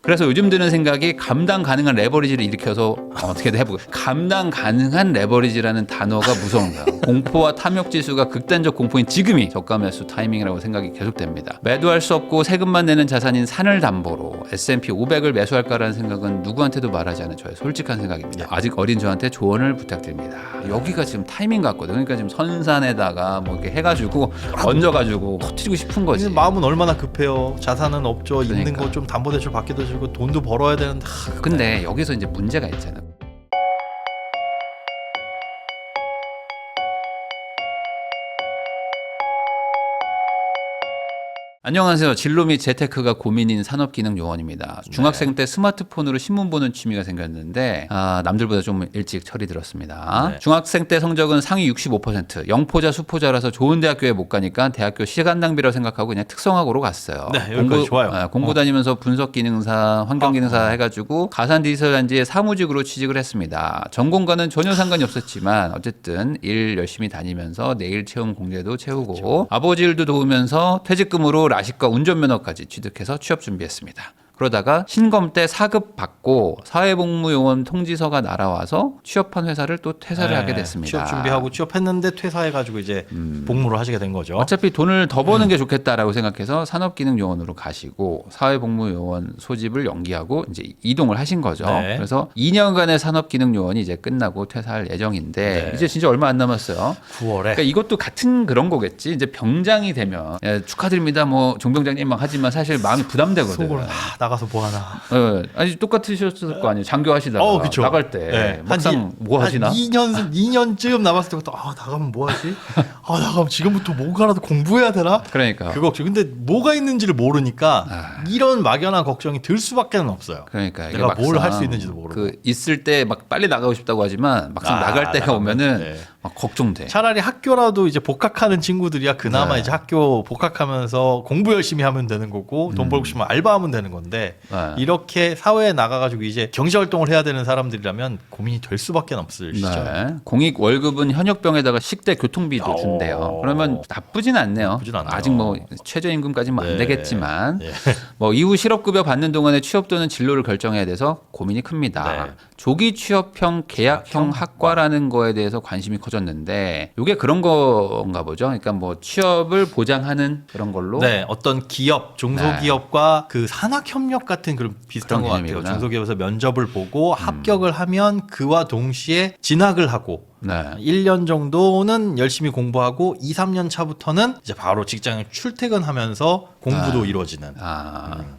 그래서 요즘 드는 생각이 감당 가능한 레버리지를 일으켜서 어떻게든 해보고 감당 가능한 레버리지라는 단어가 무서운 거야. 공포와 탐욕 지수가 극단적 공포인 지금이 저가 매수 타이밍이라고 생각이 계속됩니다. 매도할 수 없고 세금만 내는 자산인 산을 담보로 S&P 500을 매수할까라는 생각은 누구한테도 말하지 않은 저의 솔직한 생각입니다. 아직 어린 저한테 조언을 부탁드립니다. 여기가 지금 타이밍 같거든. 그러니까 지금 선산에다가 뭐 이렇게 해가지고 얹어가지고 터뜨리고 싶은 거지. 마음은 얼마나 급해요. 자산은 없죠. 있는 그러니까. 거 좀 담보대출 받기도 주고 돈도 벌어야 되는데. 근데 여기서 이제 문제가 있잖아. 안녕하세요. 진로 및 재테크가 고민인 산업기능요원입니다. 중학생 때 스마트폰으로 신문 보는 취미가 생겼는데 남들보다 좀 일찍 철이 들었습니다. 네. 중학생 때 성적은 상위 65%, 영포자 수포자라서 좋은 대학교에 못 가니까 대학교 시간 낭비라고 생각하고 그냥 특성화고로 갔어요. 네, 여기까지 좋아요. 공부 다니면서 분석기능사, 환경기능사 해가지고 가산디지털단지의 사무직으로 취직을 했습니다. 전공과는 전혀 상관이 없었지만 어쨌든 일 열심히 다니면서 내일 채움 공제도 채우고 그렇죠. 아버지 일도 도우면서 퇴직금으로 라식과 운전면허까지 취득해서 취업 준비했습니다. 그러다가 신검 때 4급 받고 사회복무요원 통지서가 날아와서 취업한 회사를 또 퇴사를 하게 됐습니다. 취업 준비하고 취업했는데 퇴사해가지고 이제 복무를 하시게 된 거죠. 어차피 돈을 더 버는 게 좋겠다라고 생각해서 산업기능요원으로 가시고 사회복무요원 소집을 연기하고 이제 이동을 하신 거죠. 네. 그래서 2년간의 산업기능요원이 이제 끝나고 퇴사할 예정인데 네. 이제 진짜 얼마 안 남았어요. 9월에. 그러니까 이것도 같은 그런 거겠지. 이제 병장이 되면 축하드립니다. 뭐 종병장님 막 하지만 사실 마음이 부담되거든. 속으로 나가서 뭐 하나. 아니 똑같으셨을 거 아니에요. 장교하시다가 그쵸. 나갈 때 네. 막상 뭐 하시나? 한 2년쯤 남았을 때부터 나가면 뭐 하지? 나가면 지금부터 뭔가라도 공부해야 되나? 그러니까. 그 걱정. 근데 뭐가 있는지를 모르니까 이런 막연한 걱정이 들 수밖에 없어요. 그러니까 이게 내가 뭘 막상 할 수 있는지도 모르고. 그 있을 때 막 빨리 나가고 싶다고 하지만 막상 나갈 때가 오면은 네. 막 걱정돼. 차라리 학교라도 이제 복학하는 친구들이야 그나마 네. 이제 학교 복학하면서 공부 열심히 하면 되는 거고 돈 벌고 싶으면 알바하면 되는 건데 네. 이렇게 사회에 나가가지고 이제 경제활동을 해야 되는 사람들이라면 고민이 될 수밖에 없을 시죠. 네. 공익 월급은 현역병에다가 식대 교통비도 준대요. 그러면 나쁘진 않네요. 나쁘진 않네요. 아직 뭐 최저임금까지는 안 네. 되겠지만 네. 뭐 이후 실업급여 받는 동안에 취업 또는 진로를 결정해야 돼서 고민이 큽니다. 네. 조기 취업형 계약형 학과라는 거에 대해서 관심이 커졌는데 이게 그런 건가 보죠. 그러니까 뭐 취업을 보장하는 그런 걸로. 네, 어떤 기업, 중소기업과 그 산학협력 같은 그런 비슷한 그런 것 같아요. 개념이구나. 중소기업에서 면접을 보고 합격을 하면 그와 동시에 진학을 하고 네. 1년 정도는 열심히 공부하고 2, 3년 차부터는 이제 바로 직장에 출퇴근하면서 공부도 이루어지는.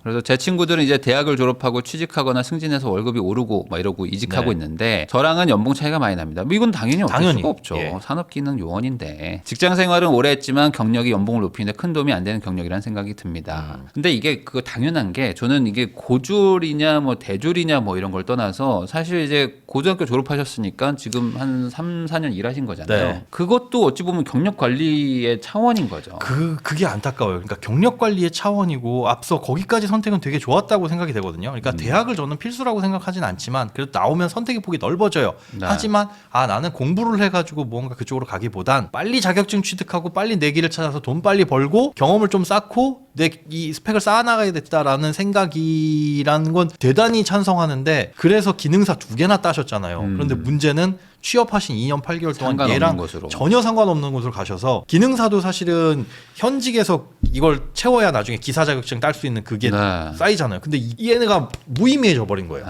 그래서 제 친구들은 이제 대학을 졸업하고 취직하거나 승진해서 월급이 오르고 막 이러고 이직하고 네. 있는데 저랑은 연봉 차이가 많이 납니다. 뭐 이건 당연히 어쩔 당연히. 수가 없죠. 예. 산업기능 요원인데 직장 생활은 오래 했지만 경력이 연봉을 높이는데 큰 도움이 안 되는 경력이라는 생각이 듭니다. 근데 이게 그거 당연한 게 저는 이게 고졸이냐 뭐 대졸이냐 뭐 이런 걸 떠나서 사실 이제 고등학교 졸업하셨으니까 지금 한 3, 4년 일하신 거잖아요. 네. 그것도 어찌 보면 경력 관리의 차원인 거죠. 그게 안타까워요. 그러니까 경력 관리의 차원이고 앞서 거기까지 선택은 되게 좋았다고 생각이 되거든요. 그러니까 대학을 저는 필수라고 생각하진 않지만 그래도 나오면 선택의 폭이 넓어져요. 네. 하지만 나는 공부를 해가지고 뭔가 그쪽으로 가기보단 빨리 자격증 취득하고 빨리 내 길을 찾아서 돈 빨리 벌고 경험을 좀 쌓고 내 이 스펙을 쌓아나가야겠다라는 생각이라는 건 대단히 찬성하는데 그래서 기능사 2개나 따셨잖아요. 그런데 문제는 취업하신 2년 8개월 동안 상관없는 얘랑 곳으로. 전혀 상관없는 곳으로 가셔서 기능사도 사실은 현직에서 이걸 채워야 나중에 기사 자격증 딸 수 있는 그게 네. 쌓이잖아요. 근데 얘네가 무의미해져 버린 거예요.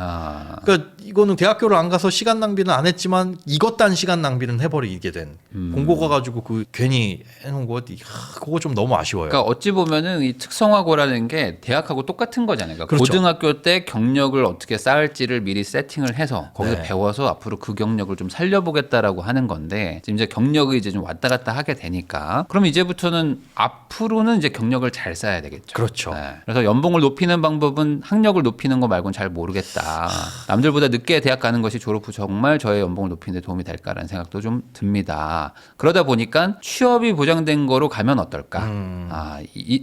그러니까 이거는 대학교를 안 가서 시간 낭비는 안 했지만 이것 단 시간 낭비는 해버리게 된 공고 가가지고 그 괜히 해놓은 거 그거 좀 너무 아쉬워요. 그러니까 어찌 보면은 이 특성화고라는 게 대학하고 똑같은 거잖아요. 그러니까 그렇죠. 고등학교 때 경력을 어떻게 쌓을지를 미리 세팅을 해서 거기서 네. 배워서 앞으로 그 경력을 좀 살려보겠다라고 하는 건데 지금 이제 경력이 이제 좀 왔다 갔다 하게 되니까 그럼 이제부터는 앞으로는 이제 경력을 잘 쌓아야 되겠죠. 그렇죠. 네. 그래서 연봉을 높이는 방법은 학력을 높이는 거 말고는 잘 모르겠다. 남들보다 늦게 대학 가는 것이 졸업 후 정말 저의 연봉을 높이는 데 도움이 될까라는 생각도 좀 듭니다. 그러다 보니까 취업이 보장된 거로 가면 어떨까?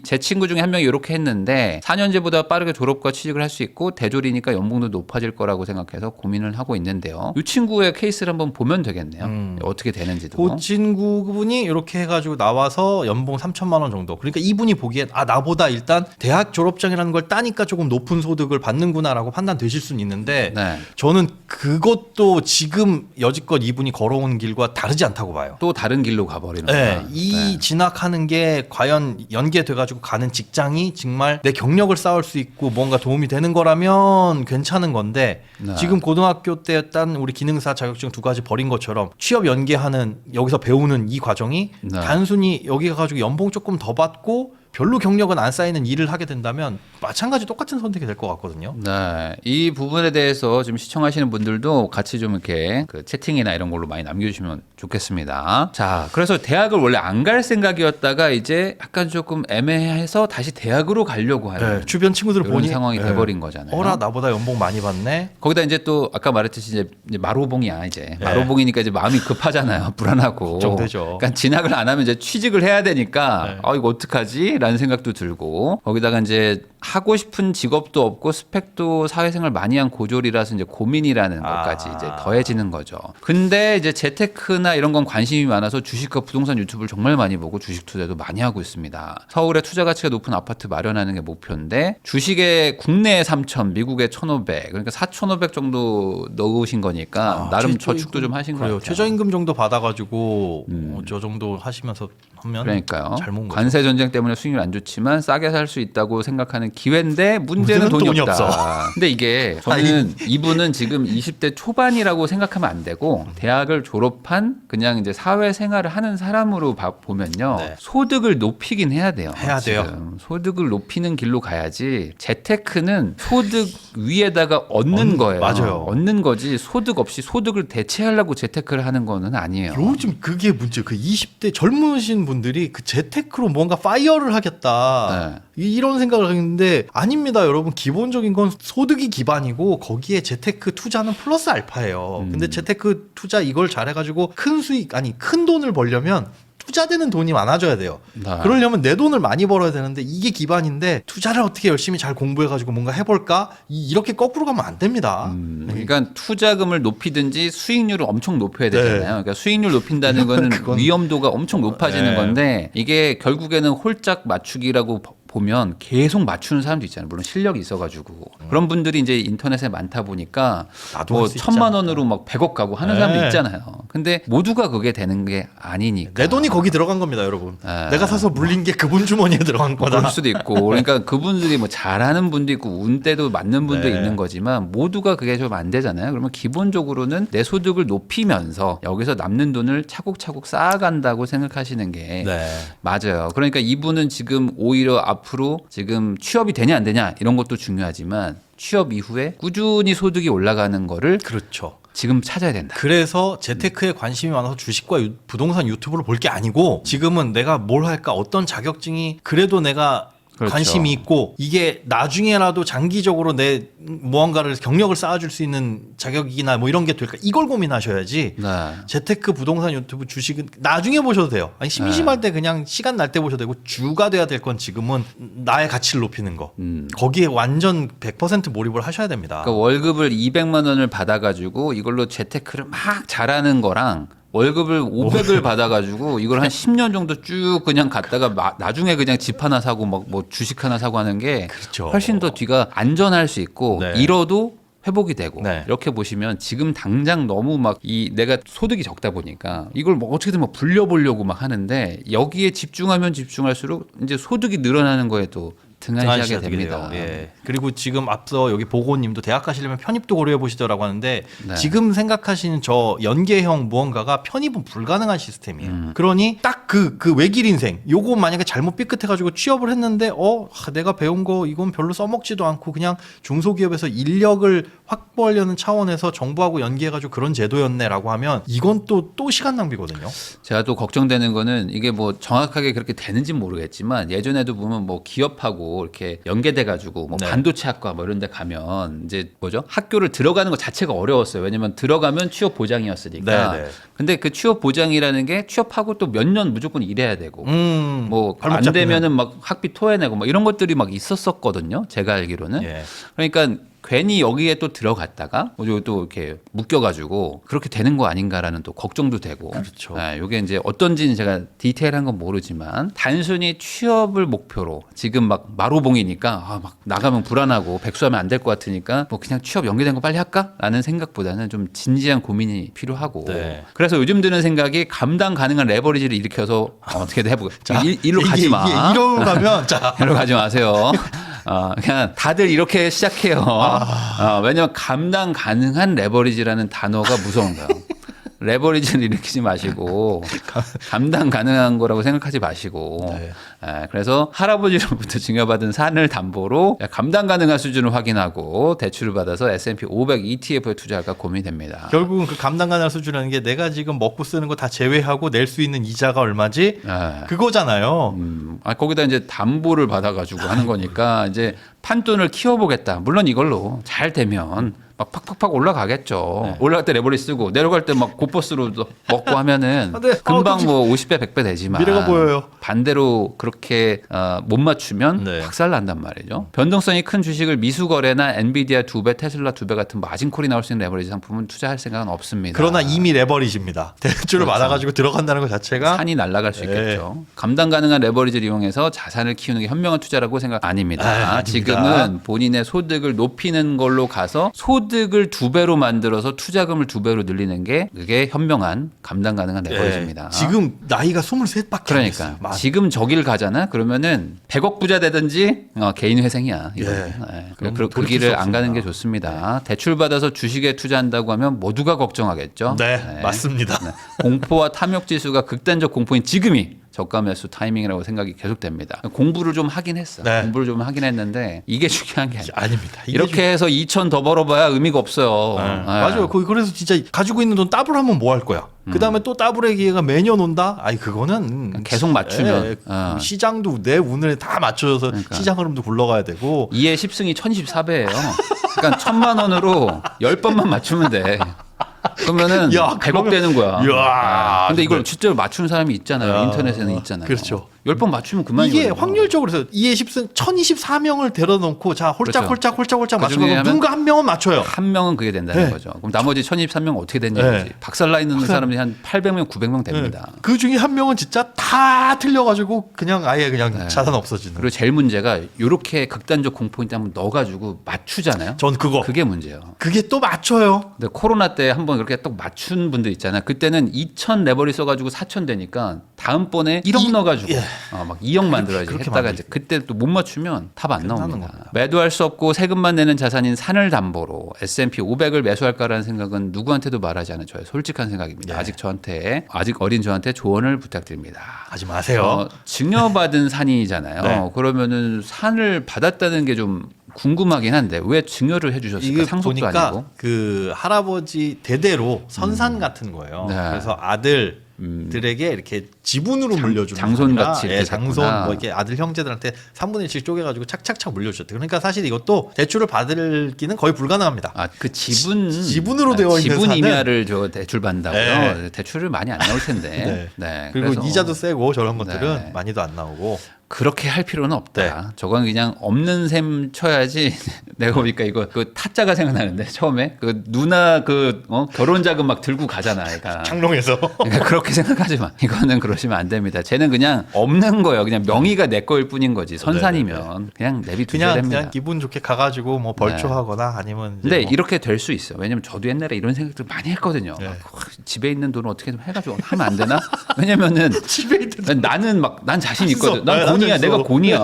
제 친구 중에 한 명이 이렇게 했는데 4년제보다 빠르게 졸업과 취직을 할 수 있고 대졸이니까 연봉도 높아질 거라고 생각해서 고민을 하고 있는데요. 이 친구의 케이스를 한번 한번 보면 되겠네요. 어떻게 되는지도. 그 친구분이 이렇게 해가지고 나와서 연봉 3천만 원 정도. 그러니까 이분이 보기엔 나보다 일단 대학 졸업장이라는 걸 따니까 조금 높은 소득을 받는구나라고 판단되실 수는 있는데 네. 저는 그것도 지금 여지껏 이분이 걸어온 길과 다르지 않다고 봐요. 또 다른 길로 가버리는 네, 거야. 이 진학하는 게 과연 연계돼가지고 가는 직장이 정말 내 경력을 쌓을 수 있고 뭔가 도움이 되는 거라면 괜찮은 건데 네. 지금 고등학교 때 딴 우리 기능사 자격증 2가지 버린 것처럼 취업 연계하는 여기서 배우는 이 과정이 네. 단순히 여기 가가지고 연봉 조금 더 받고 별로 경력은 안 쌓이는 일을 하게 된다면 마찬가지 똑같은 선택이 될 것 같거든요. 네, 이 부분에 대해서 지금 시청하시는 분들도 같이 좀 이렇게 그 채팅이나 이런 걸로 많이 남겨주시면 좋겠습니다. 자, 그래서 대학을 원래 안 갈 생각이었다가 이제 약간 조금 애매해서 다시 대학으로 가려고 하는 네, 주변 친구들 이런 보니 상황이 돼버린 거잖아요. 어라 나보다 연봉 많이 받네. 거기다 이제 또 아까 말했듯이 이제 마로봉이야 이제 네. 마로봉이니까 이제 마음이 급하잖아요. 불안하고. 걱정되죠. 그러니까 진학을 안 하면 이제 취직을 해야 되니까 네. 이거 어떡하지? 라는 생각도 들고 거기다가 이제 하고 싶은 직업도 없고 스펙도 사회생활 많이 한 고졸이라서 이제 고민이라는 것까지 이제 더해지는 거죠. 근데 이제 재테크나 이런 건 관심이 많아서 주식과 부동산 유튜브를 정말 많이 보고 주식 투자도 많이 하고 있습니다. 서울에 투자 가치가 높은 아파트 마련하는 게 목표인데 주식에 국내에 3,000, 미국에 1,500 그러니까 4,500 정도 넣으신 거니까 나름 저축도 좀 하신 거예요. 최저임금 정도 받아가지고 저 정도 하시면서 하면 그러니까요. 잘 모은 거죠. 관세 전쟁 때문에 수익률 안 좋지만 싸게 살 수 있다고 생각하는 기회인데 문제는 돈이 없다. 없어. 근데 이게 저는 이분은 지금 20대 초반이라고 생각하면 안 되고 대학을 졸업한 그냥 이제 사회 생활을 하는 사람으로 보면요. 네. 소득을 높이긴 해야 돼요. 해야 돼요. 지금. 소득을 높이는 길로 가야지 재테크는 소득 위에다가 얻는 거예요. 맞아요. 얻는 거지 소득 없이 소득을 대체하려고 재테크를 하는 거는 아니에요. 요즘 그게 문제. 그 20대 젊으신 분들이 그 재테크로 뭔가 파이어를 하겠다. 이런 생각을 하는데 아닙니다, 여러분. 기본적인 건 소득이 기반이고 거기에 재테크 투자는 플러스 알파예요. 근데 재테크 투자 이걸 잘해가지고 큰 수익 큰 돈을 벌려면 투자되는 돈이 많아져야 돼요. 네. 그러려면 내 돈을 많이 벌어야 되는데 이게 기반인데 투자를 어떻게 열심히 잘 공부해가지고 뭔가 해볼까? 이렇게 거꾸로 가면 안 됩니다. 그러니까 투자금을 높이든지 수익률을 엄청 높여야 되잖아요. 네. 그러니까 수익률 높인다는 거는 위험도가 엄청 높아지는 네. 건데 이게 결국에는 홀짝 맞추기라고 보면 계속 맞추는 사람도 있잖아요. 물론 실력이 있어가지고 그런 분들이 이제 인터넷에 많다 보니까 나도 뭐 할수 1,000만 원으로 막 100억 가고 하는 네. 사람도 있잖아요. 근데 모두가 그게 되는 게 아니니까. 내 돈이 거기 들어간 겁니다, 여러분. 네. 내가 사서 물린 게 그분 주머니에 들어간 거다. 그럴 수도 있고 그러니까 그분들이 뭐 잘하는 분도 있고 운때도 맞는 분도 네. 있는 거지만 모두가 그게 좀 안 되잖아요. 그러면 기본적으로는 내 소득을 높이면서 여기서 남는 돈을 차곡차곡 쌓아간다고 생각하시는 게 네. 맞아요. 그러니까 이분은 지금 오히려 앞으로 지금 취업이 되냐 안 되냐 이런 것도 중요하지만 취업 이후에 꾸준히 소득이 올라가는 거를 그렇죠. 지금 찾아야 된다. 그래서 재테크에 관심이 많아서 주식과 부동산 유튜브를 볼 게 아니고 지금은 내가 뭘 할까 어떤 자격증이 그래도 내가 그렇죠. 관심이 있고 이게 나중에라도 장기적으로 내 무언가를 경력을 쌓아줄 수 있는 자격이나 뭐 이런 게 될까 이걸 고민하셔야지 네. 재테크 부동산 유튜브 주식은 나중에 보셔도 돼요. 아니 심심할 때 그냥 시간 날 때 보셔도 되고 주가 돼야 될 건 지금은 나의 가치를 높이는 거 거기에 완전 100% 몰입을 하셔야 됩니다. 그러니까 월급을 200만 원을 받아가지고 이걸로 재테크를 막 잘하는 거랑 월급을 500을 받아가지고 이걸 한 10년 정도 쭉 그냥 갔다가 나중에 그냥 집 하나 사고 막 뭐 주식 하나 사고 하는 게 그렇죠. 훨씬 더 뒤가 안전할 수 있고 네. 잃어도 회복이 되고 네. 이렇게 보시면 지금 당장 너무 막 내가 소득이 적다 보니까 이걸 뭐 어떻게든 막 불려보려고 막 하는데 여기에 집중하면 집중할수록 이제 소득이 늘어나는 거에도 등한시하게 됩니다. 예. 그리고 지금 앞서 여기 보고님도 대학 가시려면 편입도 고려해 보시더라고 하는데 네. 지금 생각하시는 저 연계형 무언가가 편입은 불가능한 시스템이에요. 그러니 딱 그 외길 인생 요거 만약에 잘못 삐끗해가지고 취업을 했는데 내가 배운 거 이건 별로 써먹지도 않고 그냥 중소기업에서 인력을 확보하려는 차원에서 정부하고 연계해가지고 그런 제도였네라고 하면 이건 또 시간 낭비거든요. 제가 또 걱정되는 거는 이게 뭐 정확하게 그렇게 되는지는 모르겠지만 예전에도 보면 뭐 기업하고 이렇게 연계돼 가지고 뭐 네. 반도체학과 뭐 이런 데 가면 이제 뭐죠? 학교를 들어가는 것 자체가 어려웠어요. 왜냐면 들어가면 취업 보장이었으니까. 네, 네. 근데 그 취업 보장이라는 게 취업하고 또 몇 년 무조건 일해야 되고 뭐 발목 안 잡히는. 되면은 막 학비 토해내고 막 이런 것들이 막 있었었거든요. 제가 알기로는. 예. 그러니까 괜히 여기에 또 들어갔다가 또 이렇게 묶여가지고 그렇게 되는 거 아닌가라는 또 걱정도 되고. 그렇죠. 이게 이제 어떤지는 제가 디테일한 건 모르지만 단순히 취업을 목표로 지금 막 마로봉이니까 막 나가면 불안하고 백수하면 안 될 것 같으니까 뭐 그냥 취업 연계된 거 빨리 할까라는 생각보다는 좀 진지한 고민이 필요하고. 네. 그래서 요즘 드는 생각이 감당 가능한 레버리지를 일으켜서 어떻게든 해보고. 일로 가지 마. 이로 가면 자 일로 가지 마세요. 그냥 다들 이렇게 시작해요. 왜냐면 감당 가능한 레버리지라는 단어가 무서운 거예요. 레버리지를 일으키지 마시고 감당 가능한 거라고 생각하지 마시고. 네. 그래서 할아버지로부터 증여받은 산을 담보로 감당 가능한 수준을 확인하고 대출을 받아서 S&P 500 ETF에 투자할까 고민됩니다. 결국은 그 감당 가능한 수준이라는 게 내가 지금 먹고 쓰는 거 다 제외하고 낼 수 있는 이자가 얼마지? 그거잖아요. 거기다 이제 담보를 받아가지고 하는 거니까 이제 판돈을 키워보겠다. 물론 이걸로 잘 되면 막 팍팍팍 올라가겠죠. 네. 올라갈 때 레버리 쓰고 내려갈 때 막 고퍼스로 먹고 하면은 네. 금방 뭐 50배 100배 되지만 미래가 보여요. 반대로 그렇게 못 맞추면 네. 박살 난단 말이죠. 변동성이 큰 주식을 미수거래나 엔비디아 2배, 테슬라 2배 같은 마진콜이 나올 수 있는 레버리지 상품은 투자할 생각은 없습니다. 그러나 이미 레버리지입니다. 대출을 그렇죠. 받아가지고 들어간다는 것 자체가 산이 날아갈 수 네. 있겠죠. 감당 가능한 레버리지를 이용해서 자산을 키우는 게 현명한 투자라고 생각 아닙니다. 아닙니다. 지금은 본인의 소득을 높이는 걸로 가서 소득을 2배로 만들어서 투자금을 2배로 늘리는 게 그게 현명한 감당 가능한 레버리지입니다. 지금 나이가 23밖에 안 됐어요. 그러니까 지금 저길 가잖아. 그러면은 100억 부자 되든지 개인 회생이야. 예. 그 돌이킬 길을 수 안 가는 게 없습니다. 좋습니다. 대출 받아서 주식에 투자한다고 하면 모두가 걱정하겠죠. 네, 맞습니다. 공포와 탐욕 지수가 극단적 공포인 지금이 저가 매수 타이밍이라고 생각이 계속됩니다. 공부를 좀 하긴 했어. 네. 공부를 좀 하긴 했는데 이게 중요한 게 아니야. 아닙니다. 이게 이렇게 해서 2천 더 벌어봐야 의미가 없어요. 네. 맞아요. 그래서 진짜 가지고 있는 돈 더블하면 뭐 할 거야? 그 다음에 또 더블의 기회가 매년 온다? 아니, 그거는. 계속 맞추면. 시장도 내 운을 다 맞춰서 시장 흐름도 굴러가야 되고. 2에 10승이 1024배예요. 그러니까 1,000만 원으로 10번만 맞추면 돼. 그러면은 야, 100억 되는 거야. 이야, 근데 이걸 네. 실제로 맞추는 사람이 있잖아요. 야, 인터넷에는 있잖아요. 그렇죠. 10번 맞추면 그만이거든요. 이게 확률적으로 해서 2에 10승 1024명을 데려놓고 자 홀짝홀짝 그렇죠. 홀짝홀짝 그 맞추면 중에 누군가 한 명은 맞춰요. 한 명은 그게 된다는 네. 거죠. 그럼 나머지 1023명 어떻게 됐냐지. 네. 박살나 있는 사람이 한 800명, 900명 됩니다. 네. 그 중에 한 명은 진짜 다 틀려가지고 그냥 아예 그냥 자산 없어지는. 그리고 제일 문제가 이렇게 극단적 공포인 때 한번 넣어가지고 맞추잖아요. 전 그거. 그게 문제예요. 그게 또 맞춰요. 근데 코로나 때 한번 그렇게 또 맞춘 분들 있잖아요. 그때는 2천 레버리 써가지고 4천 되니까 다음번에 1억 넣어가지고 막 2억 만들어야지 그렇게 했다가 만들지. 이제 그때 또 못 맞추면 답 안 끝나는 나옵니다. 겁니다. 매도할 수 없고 세금만 내는 자산인 산을 담보로 S&P 500을 매수할까라는 생각은 누구한테도 말하지 않은 저의 솔직한 생각입니다. 네. 아직 어린 저한테 조언을 부탁드립니다. 하지 마세요. 증여받은 산이잖아요. 네. 그러면은 산을 받았다는 게 좀 궁금하긴 한데 왜 증여를 해주셨을까? 이게 상속도 보니까 아니고. 그 할아버지 대대로 선산 같은 거예요. 네. 그래서 아들들에게 이렇게 지분으로 물려주는 장손같이 거니까, 이렇게 장손 됐구나. 뭐 이렇게 아들 형제들한테 3분의 1씩 쪼개가지고 착착착 물려주셨대. 그러니까 사실 이것도 대출을 받기는 거의 불가능합니다. 그 지분으로 되어 있는 지분 산은 임야를 저 대출 받는다고요. 네. 대출을 많이 안 나올 텐데. 네. 그리고 그래서 이자도 세고 저런 것들은 네. 많이도 안 나오고. 그렇게 할 필요는 없다. 네. 저건 그냥 없는 셈 쳐야지. 내가 보니까 이거 그 타짜가 생각나는데 처음에 그 누나 결혼 자금 막 들고 가잖아. 그러니까. 창롱에서. 그러니까 그렇게 생각하지 마. 이거는 그러시면 안 됩니다. 쟤는 그냥 없는 거예요. 그냥 명의가 내 거일 뿐인 거지. 선산이면 그냥 내비두셔야 됩니다. 그냥 기분 좋게 가가지고 뭐 벌초하거나 아니면. 이제 근데 뭐 이렇게 될 수 있어. 왜냐면 저도 옛날에 이런 생각들 많이 했거든요. 네. 막, 집에 있는 돈을 어떻게 좀 해가지고 하면 안 되나? 왜냐면은 집에 있는 나는 난 자신 있거든. 있어. 난 곤이야. 있어. 내가 곤이야.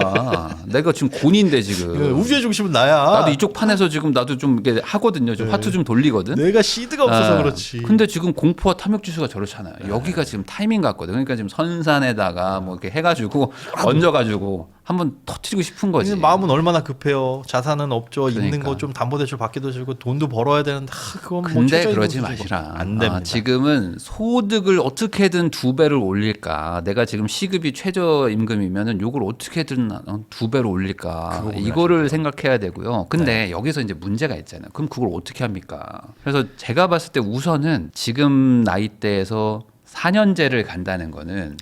내가 지금 곤인데 지금. 우주의 중심은 나야. 나도 이쪽 판에서 지금 나도 좀 이렇게 하거든요. 좀 화투 좀 돌리거든. 내가 시드가 없어서 그렇지. 근데 지금 공포와 탐욕 지수가 저렇잖아요. 여기가 지금 타이밍 같거든. 그러니까 지금 선산에다가 뭐 이렇게 해가지고 얹어가지고 한번 터트리고 싶은 거지. 마음은 얼마나 급해요. 자산은 없죠. 있는 그러니까. 거 좀 담보대출 받기도 주고 돈도 벌어야 되는데 그건 뭐 근데 최저임금 그러지 수준이고. 마시라. 안 됩니다. 지금은 소득을 어떻게든 2배를 올릴까. 내가 지금 시급이 최저임금이면은 요걸 어떻게든 2배로 올릴까. 이거를 생각해야 되고요. 근데 여기서 이제 문제가 있잖아요. 그럼 그걸 어떻게 합니까? 그래서 제가 봤을 때 우선은 지금 나이대에서 4년제를 간다는 거는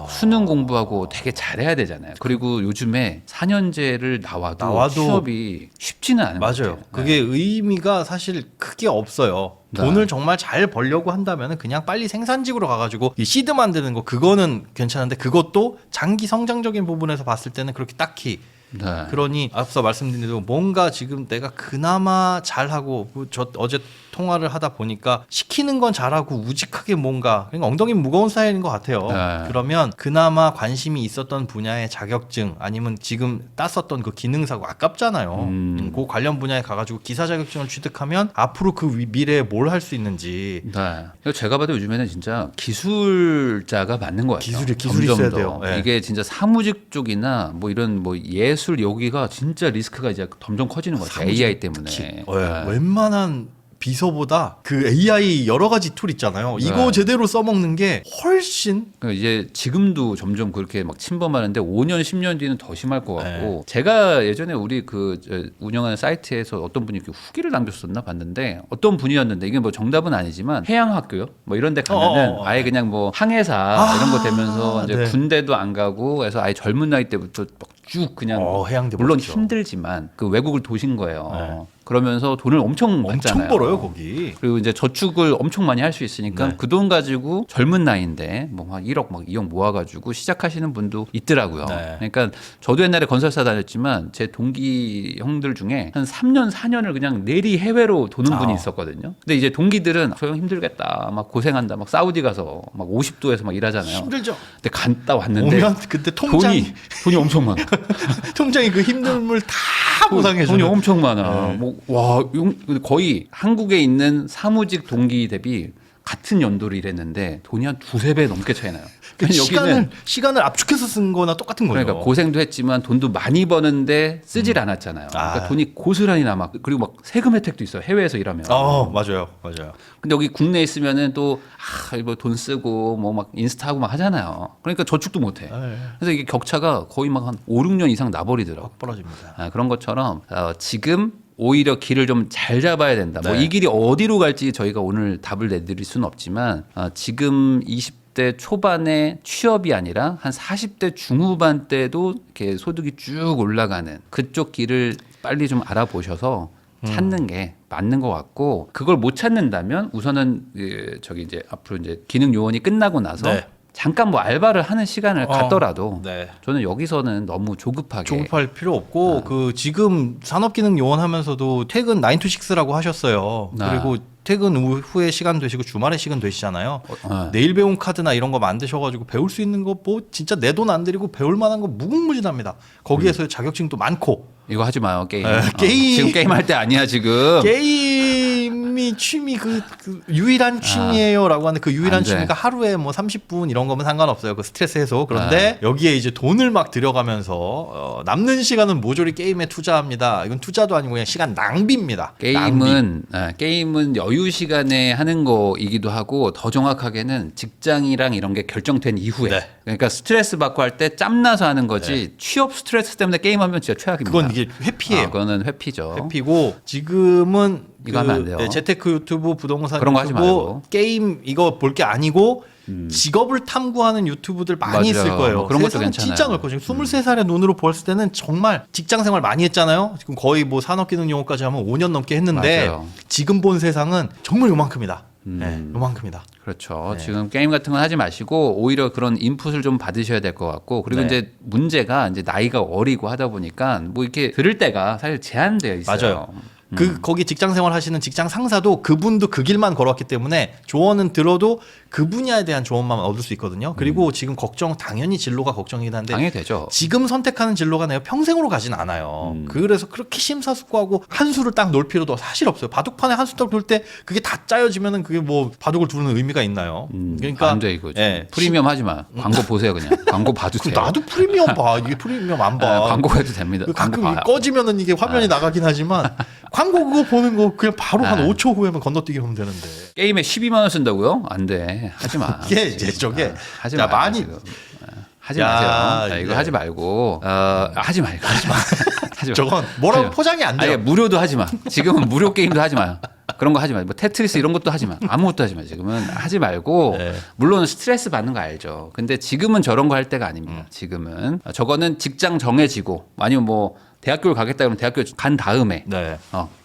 수능 공부하고 되게 잘해야 되잖아요. 그리고 요즘에 4년제를 나와도 취업이 쉽지는 않은 것 맞아요. 같아요. 그게 의미가 사실 크게 없어요. 돈을 정말 잘 벌려고 한다면 그냥 빨리 생산직으로 가가지고 이 시드 만드는 거 그거는 괜찮은데 그것도 장기 성장적인 부분에서 봤을 때는 그렇게 딱히 네. 그러니 앞서 말씀드린 대로 뭔가 지금 내가 그나마 잘하고 저 어제 통화를 하다 보니까 시키는 건 잘하고 우직하게 뭔가 그러니까 엉덩이 무거운 스타일인 것 같아요. 네. 그러면 그나마 관심이 있었던 분야의 자격증 아니면 지금 땄었던 그 기능사고 아깝잖아요. 그 관련 분야에 가가지고 기사 자격증을 취득하면 앞으로 그 미래에 뭘 할 수 있는지. 네. 제가 봐도 요즘에는 진짜 기술자가 맞는 것 같아요. 기술이 점점 있어야 더. 돼요. 네. 이게 진짜 사무직 쪽이나 뭐 이런 뭐 예술 여기가 진짜 리스크가 이제 점점 커지는 것 같아요. AI 때문에. 네. 웬만한 비서보다 그 AI 여러 가지 툴 있잖아요. 이거 네. 제대로 써먹는 게 훨씬 그러니까 이제 지금도 점점 그렇게 막 침범하는데 5년, 10년 뒤는 더 심할 것 같고 제가 예전에 우리 그 운영하는 사이트에서 어떤 분이 이렇게 후기를 남겼었나 봤는데 어떤 분이었는데 이게 뭐 정답은 아니지만 해양학교요? 뭐 이런 데 가면은 아예 그냥 뭐 항해사 이런 거 되면서 이제 네. 군대도 안 가고 해서 아예 젊은 나이 때부터 막 쭉 그냥 해양대 물론 멋지죠. 힘들지만 그 외국을 도신 거예요. 그러면서 돈을 엄청 받잖아요. 엄청 벌어요 거기. 그리고 이제 저축을 엄청 많이 할 수 있으니까 그 돈 가지고 젊은 나이인데 뭐 막 1억 막 2억 모아가지고 시작하시는 분도 있더라고요. 네. 그러니까 저도 옛날에 건설사 다녔지만 제 동기 형들 중에 한 3년 4년을 그냥 내리 해외로 도는 분이 있었거든요. 근데 이제 동기들은 저 형 힘들겠다, 막 고생한다, 막 사우디 가서 막 50도에서 막 일하잖아요. 힘들죠. 근데 갔다 왔는데 오면 그때 돈이 엄청 많아. 통장이 그 힘듦을 다 보상해 돈이 주는. 엄청 많아. 뭐, 와, 거의 한국에 있는 사무직 동기 대비 같은 연도를 일했는데 돈이 한 두세 배 넘게 차이 나요. 시간을 압축해서 쓴 거나 똑같은 거예요. 그러니까 고생도 했지만 돈도 많이 버는데 쓰질 않았잖아요. 그러니까 돈이 고스란히 남아. 그리고 막 세금 혜택도 있어요. 해외에서 일하면. 맞아요. 근데 여기 국내에 있으면은 또 이거 돈 쓰고 뭐 막 인스타하고 막 하잖아요. 그러니까 저축도 못 해. 그래서 이게 격차가 거의 막 한 5, 6년 이상 나버리더라고요. 확 벌어집니다. 그런 것처럼 지금 오히려 길을 좀 잘 잡아야 된다. 뭐 네. 이 길이 어디로 갈지 저희가 오늘 답을 내드릴 수는 없지만 지금 20대 초반에 취업이 아니라 한 40대 중후반 때도 이렇게 소득이 쭉 올라가는 그쪽 길을 빨리 좀 알아보셔서 찾는 게 맞는 것 같고 그걸 못 찾는다면 우선은 저기 이제 앞으로 이제 기능 요원이 끝나고 나서 네. 잠깐 뭐 알바를 하는 시간을 갖더라도 네. 저는 여기서는 너무 조급할 필요 없고 그 지금 산업기능 요원 하면서도 퇴근 9 to 6라고 하셨어요. 그리고 퇴근 후에 시간 되시고 주말에 시간 되시잖아요. 내일 배운 카드나 이런 거 만드셔가지고 배울 수 있는 거 뭐 진짜 내 돈 안 들이고 배울 만한 거 무궁무진합니다. 거기에서 자격증도 많고. 이거 하지 마요 게임. 게임. 지금 게임할 때 아니야 지금. 게임이 취미 그 유일한 취미예요라고 하는데 그 유일한 안 돼. 취미가 하루에 뭐 30분 이런 거면 상관없어요. 그 스트레스 해소. 그런데 여기에 이제 돈을 막 들여가면서 남는 시간은 모조리 게임에 투자합니다. 이건 투자도 아니고 그냥 시간 낭비입니다. 게임은 여유 시간에 하는 거이기도 하고 더 정확하게는 직장이랑 이런 게 결정된 이후에. 네. 그러니까 스트레스 받고 할 때 짬나서 하는 거지. 취업 스트레스 때문에 게임하면 진짜 최악입니다. 그건 이게 회피예요. 그거는 회피죠. 회피고 지금은 이거 하면 안 돼요. 재테크 유튜브, 부동산 그런 거 하지 유튜브, 말고. 게임 이거 볼 게 아니고 직업을 탐구하는 유튜브들 많이 있을 맞아요. 거예요. 뭐 그런 것도 세상은 괜찮아요. 진짜 넓고 지금 23살의 눈으로 보았을 때는 정말 직장 생활 많이 했잖아요. 지금 거의 뭐 산업기능 용어까지 하면 5년 넘게 했는데 맞아요. 지금 본 세상은 정말 요만큼이다. 네, 요만큼이다. 그렇죠. 지금 게임 같은 건 하지 마시고 오히려 그런 인풋을 좀 받으셔야 될 것 같고 그리고 이제 문제가 이제 나이가 어리고 하다 보니까 뭐 이렇게 들을 때가 사실 제한되어 있어요. 맞아요. 거기 직장 생활 하시는 직장 상사도 그분도 그 길만 걸어왔기 때문에 조언은 들어도 그 분야에 대한 조언만 얻을 수 있거든요. 그리고 지금 당연히 진로가 걱정이긴 한데 당연히 되죠. 지금 선택하는 진로가 내가 평생으로 가진 않아요. 그래서 그렇게 심사숙고하고 한 수를 딱 놓을 필요도 사실 없어요. 바둑판에 한 수 딱 놓을 때 그게 다 짜여지면은 그게 뭐 바둑을 두는 의미가 있나요? 그러니까 안 돼 이거. 예, 프리미엄 하지 마. 광고 보세요 그냥. 광고 봐도 돼요. 나도 프리미엄 봐. 이게 프리미엄 안 봐. 광고 해도 됩니다. 광고 가끔 봐요. 꺼지면은 이게 화면이 나가긴 하지만 광고 그거 보는 거 그냥 바로 한 5초 후에만 건너뛰기 하면 되는데. 게임에 12만 원 쓴다고요? 안 돼. 하지 마. 이게 이제 저게 하지 야, 마. 많이 하지 마세요. 이거 네. 하지 말고 하지 말고 하지 마. 하지 마. 저건 뭐라고 하지 마. 포장이 안 돼요. 아니 무료도 하지 마. 지금은 무료 게임도 하지 마요. 그런 거 하지 마. 뭐 테트리스 이런 것도 하지 마. 아무것도 하지 마. 지금은 하지 말고 네. 물론 스트레스 받는 거 알죠. 근데 지금은 저런 거 할 때가 아닙니다. 지금은 저거는 직장 정해지고 아니면 뭐 대학교를 가겠다 그러면 대학교 간 다음에 네.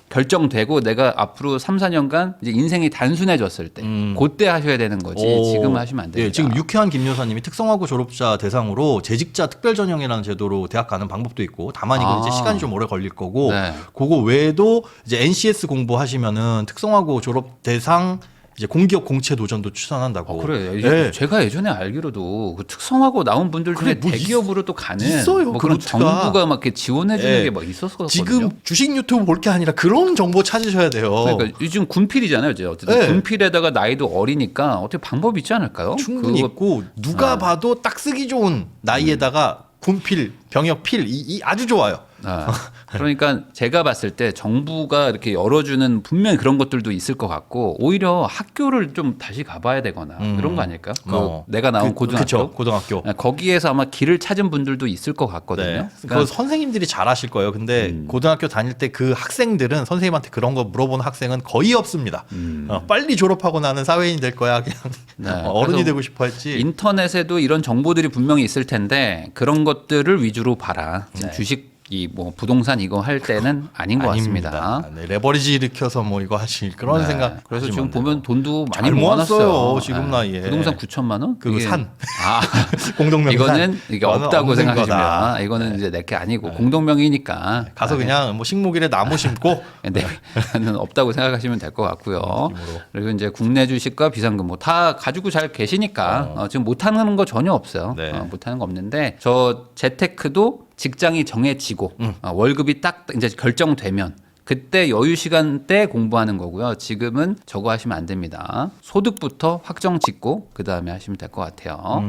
결정되고 내가 앞으로 3, 4년간 이제 인생이 단순해졌을 때 그때 하셔야 되는 거지. 지금 하시면 안 됩니다. 예, 지금 유쾌한 김 여사님이 특성화고 졸업자 대상으로 재직자 특별 전형이라는 제도로 대학 가는 방법도 있고 다만 이건 이제 시간이 좀 오래 걸릴 거고 네. 그거 외에도 이제 NCS 공부하시면은 특성화고 졸업 대상 이제 공기업 공채 도전도 추천한다고. 그래요. 예. 제가 예전에 알기로도 그 특성화고 나온 분들 중에 그래, 뭐 대기업으로 또 가는 있어요, 뭐 그런 그루트가. 정부가 막 이렇게 지원해주는 예. 게 막 있었거든요. 지금 주식 유튜브 볼 게 아니라 그런 정보 찾으셔야 돼요. 그러니까 요즘 군필이잖아요. 이제 어쨌든 네. 군필에다가 나이도 어리니까 어떻게 방법이 있지 않을까요? 충분히 그거- 있고 누가 봐도 딱 쓰기 좋은 나이에다가 군필, 병역필 이 아주 좋아요. 그러니까 제가 봤을 때 정부가 이렇게 열어주는 분명히 그런 것들도 있을 것 같고 오히려 학교를 좀 다시 가봐야 되거나 그런 거 아닐까요? 내가 나온 고등학교. 그쵸, 고등학교. 거기에서 아마 길을 찾은 분들도 있을 것 같거든요. 네. 그러니까 그거 선생님들이 잘 아실 거예요. 근데 고등학교 다닐 때 그 학생들은 선생님한테 그런 거 물어보는 학생은 거의 없습니다. 빨리 졸업하고 나는 사회인이 될 거야. 그냥 네. 어른이 그래서 되고 싶어 했지. 인터넷에도 이런 정보들이 분명히 있을 텐데 그런 것들을 위주로 봐라. 지금 주식 이 뭐 부동산 이거 할 때는 아닌 것 같습니다. 아닙니다. 네, 레버리지 일으켜서 뭐 이거 하실 그런 네. 생각. 그래서 하시면 지금 안 돼요. 보면 돈도 많이 잘 모아놨어요. 모았어요, 지금 나이에. 부동산 9천만 원? 그거 이게- 산. 아, 공동명의 이거는 산. 이게 이거는 없다고 없는 생각하시면 거다. 이거는 이제 내게 아니고 공동명의니까 가서 그냥 뭐 식목일에 나무 심고 는 없다고 생각하시면 될 것 같고요. 그리고 이제 국내 주식과 비상금 뭐 다 가지고 잘 계시니까 지금 못하는 거 전혀 없어요. 네. 못하는 거 없는데 저 재테크도 직장이 정해지고 월급이 딱 이제 결정되면 그때 여유 시간 때 공부하는 거고요. 지금은 저거 하시면 안 됩니다. 소득부터 확정 짓고 그 다음에 하시면 될 것 같아요.